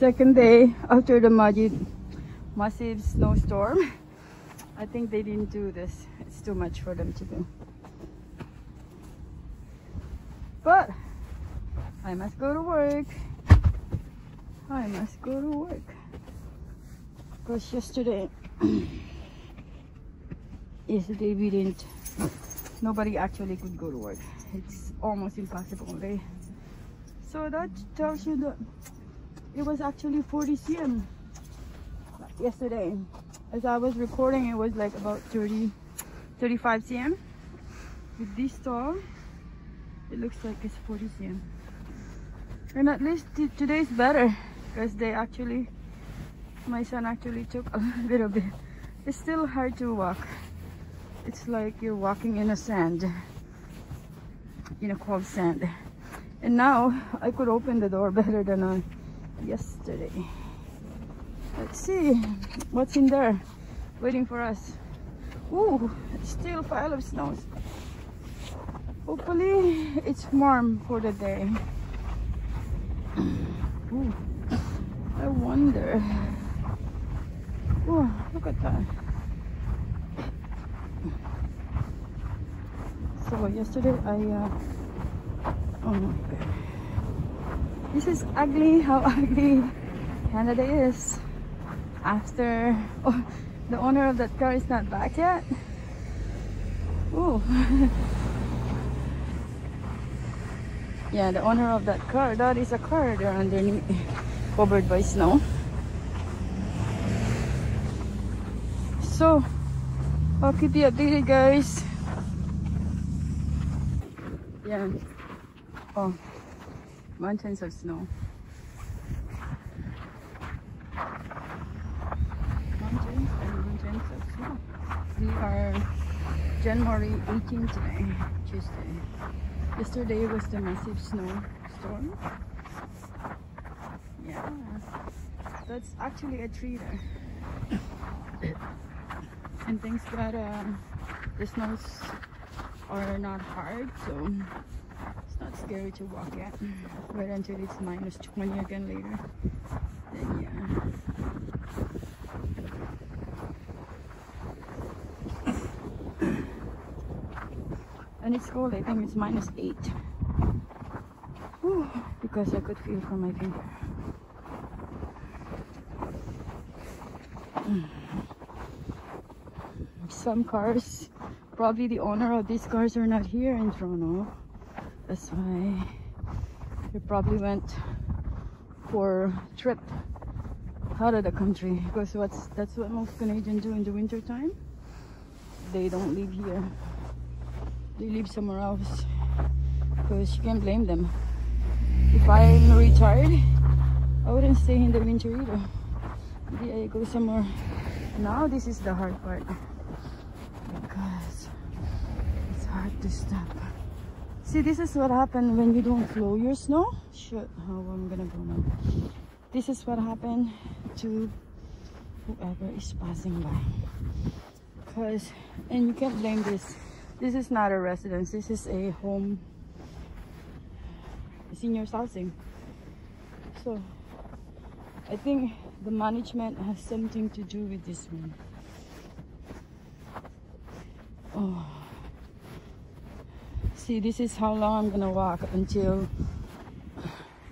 second day after the massive snowstorm. I think they didn't do this. It's too much for them to do. But I must go to work. I must go to work. Because yesterday we didn't, nobody actually could go to work. It's almost impossible. So that tells you that it was actually 40 cm yesterday. As I was recording, it was like about 35 cm. With this storm, it looks like it's 40 cm. And at least today's better, because my son actually took a little bit. It's still hard to walk. It's like you're walking in a sand, in a cold sand. And now I could open the door better than yesterday. Let's see what's in there waiting for us. Ooh, it's still a pile of snows. Hopefully it's warm for the day. Ooh, I wonder. Ooh, look at that. So yesterday oh my god, this is ugly. How ugly Canada is. After the owner of that car is not back yet. Ooh. Yeah, the owner of that car, that is a car there underneath, covered by snow. So I'll keep you updated, guys. Yeah. Oh, mountains of snow. Mountains and mountains of snow. We are January 18 today, Tuesday. Yesterday was the massive snowstorm. Yeah, that's actually a tree there. And thanks God the snows are not hard, so it's not scary to walk yet. Wait until it's minus 20 again later. Then yeah. And it's cold. I think it's minus 8. Whew, because I could feel from my finger. Some cars, probably the owner of these cars are not here in Toronto. That's why they probably went for a trip out of the country, because that's what most Canadians do in the winter time. They don't live here. They live somewhere else, because you can't blame them. If I'm retired, I wouldn't stay in the winter either. Maybe I go somewhere. Now this is the hard part, because it's hard to stop. See, this is what happened when you don't flow your snow. Shit, how I'm gonna go now. This is what happened to whoever is passing by. Because, and you can't blame this. This is not a residence. This is a home, seniors housing. So I think the management has something to do with this one. Oh, see, this is how long I'm gonna walk until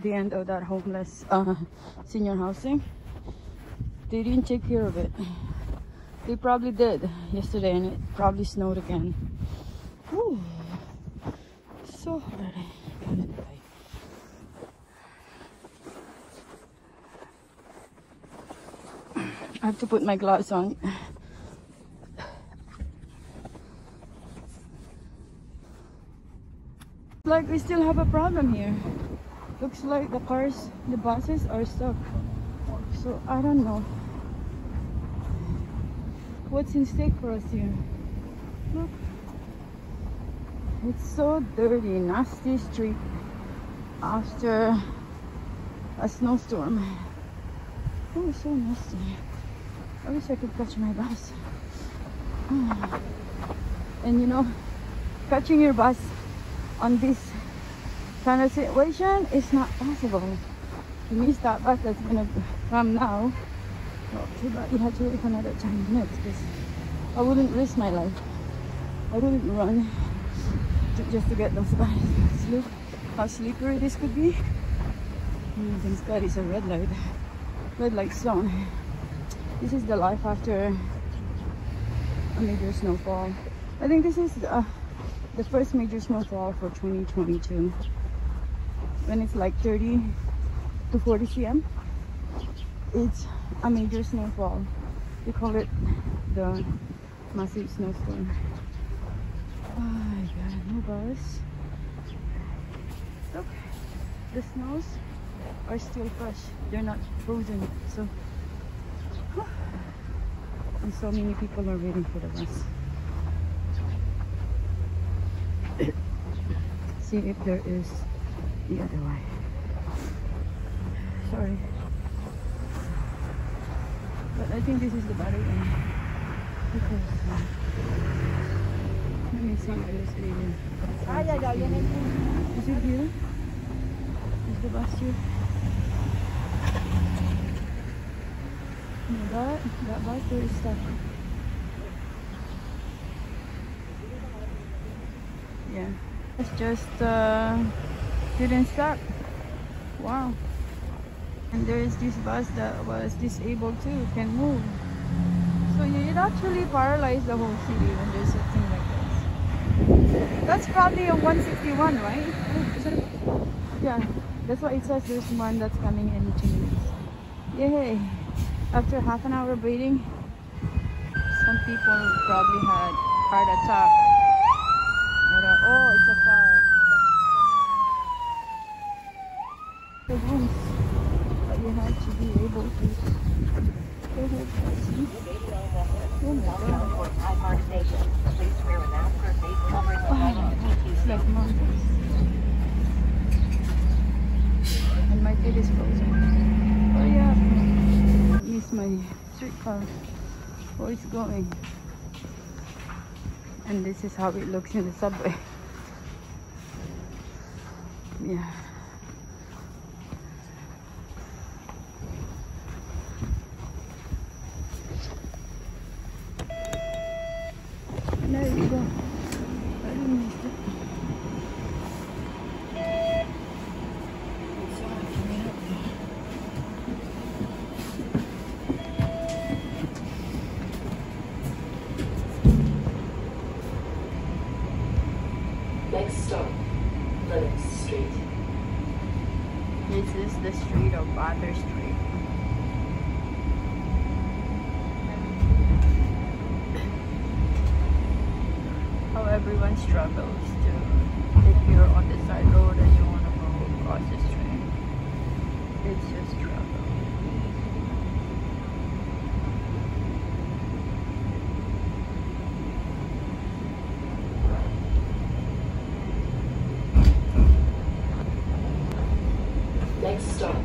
the end of that homeless senior housing. They didn't take care of it. They probably did yesterday, and it probably snowed again. Whew. So hard. I have to put my gloves on. Like we still have a problem here. Looks like the buses are stuck. So I don't know what's in stake for us here. Look, it's so dirty, nasty street after a snowstorm. Oh, it's so nasty. I wish I could catch my bus. And you know, catching your bus on this kind of situation is not possible. we missed that bus that's gonna come now. Oh, too bad we had to wait for another 10 minutes because I wouldn't risk my life. I wouldn't run just to get those buses. Look how slippery this could be. Thank God it's a red light. Red light zone. This is the life after a major snowfall. I think this is the first major snowfall for 2022. When it's like 30 to 40 cm, it's a major snowfall. They call it the massive snowstorm. Oh my God, no bus. Look, the snows are still fresh. They're not frozen. So, and so many people are waiting for the bus. See if there is the other way. Sorry, but I think this is the better one because let me see where this leading. Is it here? Is the bus here? No, that bus there is stuck. Yeah, it's just didn't stop. Wow. And there is this bus that was disabled too, can move. So you'd actually paralyze the whole city when there's a thing like this. That's probably a 161, right? Is that yeah, that's what it says. There's one that's coming in 2 minutes. Yay! After half an hour waiting, some people probably had heart attack. Oh, it's a fire. The rooms. You had to be able to go ahead. Oh my God. It's like mountains. And my feet is frozen. Oh yeah. I miss my streetcar. Oh, it's going. And this is how it looks in the subway. Yeah. There you go. I didn't miss it. Next stop, Lennox Street. This is the street of Batter Street. How everyone struggles to, if you're on the side road and you want to go across the street, it's just struggle. Next stop,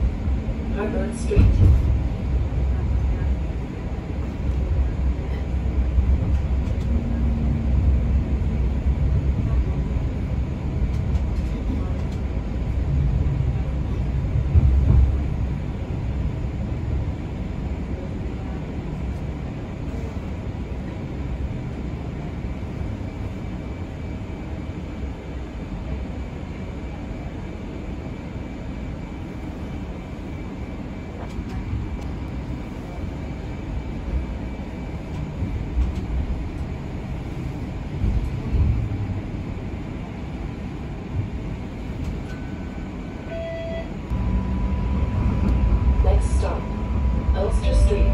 Harvard Street. Ulster Street.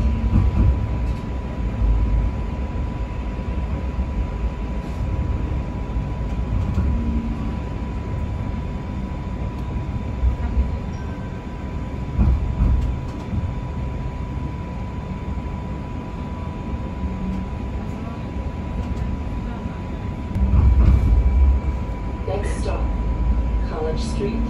Next stop, College Street.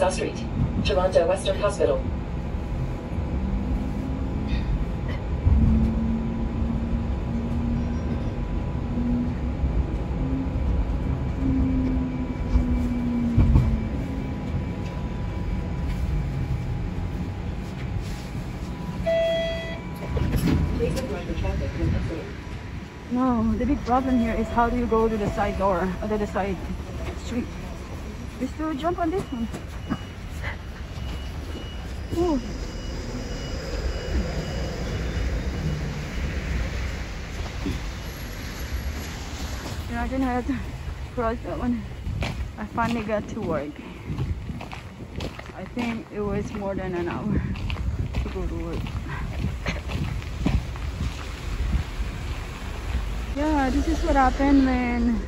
Nassau Street, Toronto Western Hospital. Please avoid the traffic when exiting. No, the big problem here is how do you go to the side door or to the side street? We still jump on this one. Ooh. Imagine I had to cross that one. I finally got to work. I think it was more than an hour to go to work. Yeah, this is what happened when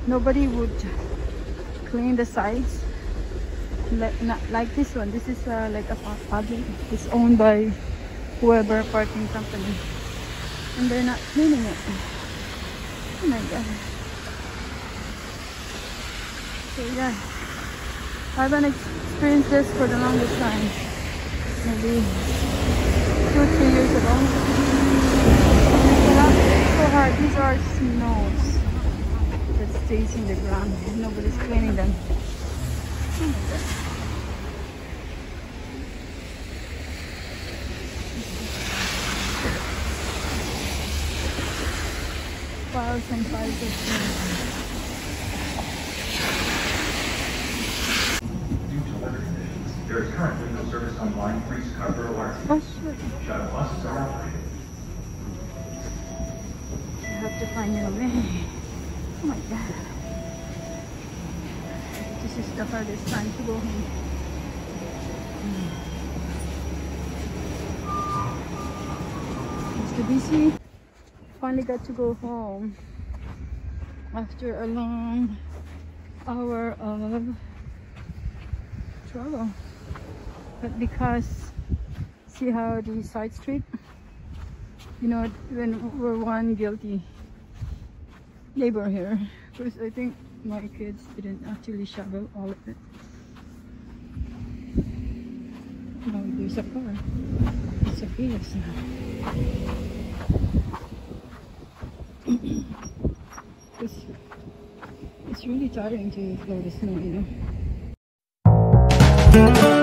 nobody would clean the sides. Not like this one. This is like a public. It's owned by whoever parking company, and they're not cleaning it. Oh my god. So yeah, I haven't experienced this for the longest time. Maybe 2-3 years ago. So hard. These are snows that stays in the ground. Nobody's cleaning them. Oh my god. Piles and piles of snow. Due to weather conditions, there is currently no service on line 3 Scarborough RC. Oh shit. Shuttle buses are operated. I have to find your way. Oh my god. This is the hardest time to go home. It's too busy. Finally got to go home after a long hour of travel. But because see how the side street, you know, when we're one guilty neighbor here, because I think my kids didn't actually shovel all of it. No, there's a car. It's a Prius now. It's really tiring to blow the snow, you know.